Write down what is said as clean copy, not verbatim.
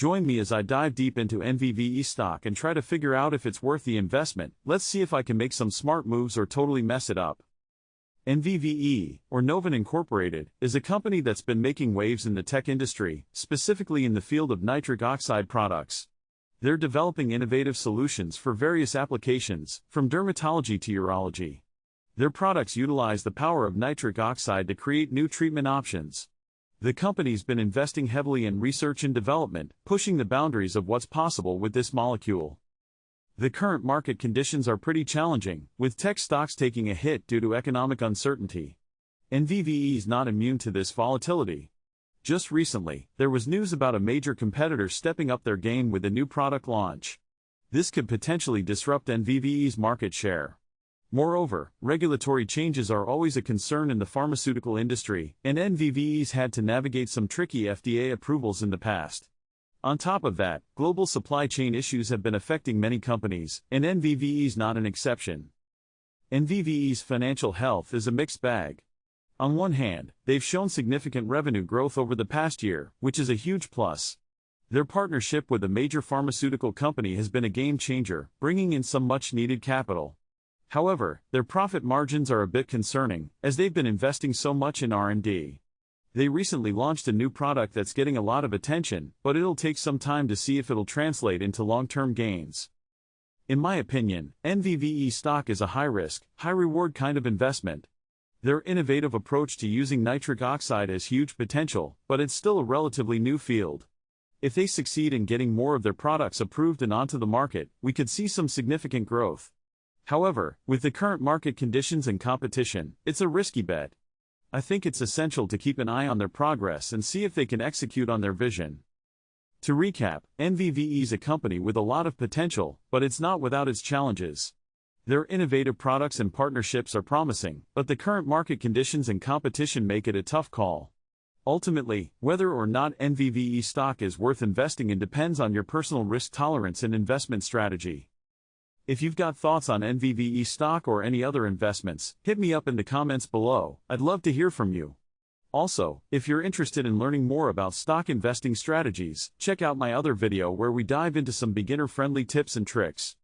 Join me as I dive deep into NVVE stock and try to figure out if it's worth the investment. Let's see if I can make some smart moves or totally mess it up. NVVE, or Novin Incorporated, is a company that's been making waves in the tech industry, specifically in the field of nitric oxide products. They're developing innovative solutions for various applications, from dermatology to urology. Their products utilize the power of nitric oxide to create new treatment options. The company's been investing heavily in research and development, pushing the boundaries of what's possible with this molecule. The current market conditions are pretty challenging, with tech stocks taking a hit due to economic uncertainty. NVVE is not immune to this volatility. Just recently, there was news about a major competitor stepping up their game with a new product launch. This could potentially disrupt NVVE's market share. Moreover, regulatory changes are always a concern in the pharmaceutical industry, and NVVE's had to navigate some tricky FDA approvals in the past. On top of that, global supply chain issues have been affecting many companies, and NVVE's not an exception. NVVE's financial health is a mixed bag. On one hand, they've shown significant revenue growth over the past year, which is a huge plus. Their partnership with a major pharmaceutical company has been a game changer, bringing in some much-needed capital. However, their profit margins are a bit concerning, as they've been investing so much in R&D. They recently launched a new product that's getting a lot of attention, but it'll take some time to see if it'll translate into long-term gains. In my opinion, NVVE stock is a high-risk, high-reward kind of investment. Their innovative approach to using nitric oxide has huge potential, but it's still a relatively new field. If they succeed in getting more of their products approved and onto the market, we could see some significant growth. However, with the current market conditions and competition, it's a risky bet. I think it's essential to keep an eye on their progress and see if they can execute on their vision. To recap, NVVE is a company with a lot of potential, but it's not without its challenges. Their innovative products and partnerships are promising, but the current market conditions and competition make it a tough call. Ultimately, whether or not NVVE stock is worth investing in depends on your personal risk tolerance and investment strategy. If you've got thoughts on NVVE stock or any other investments, hit me up in the comments below. I'd love to hear from you. Also, if you're interested in learning more about stock investing strategies, check out my other video where we dive into some beginner-friendly tips and tricks.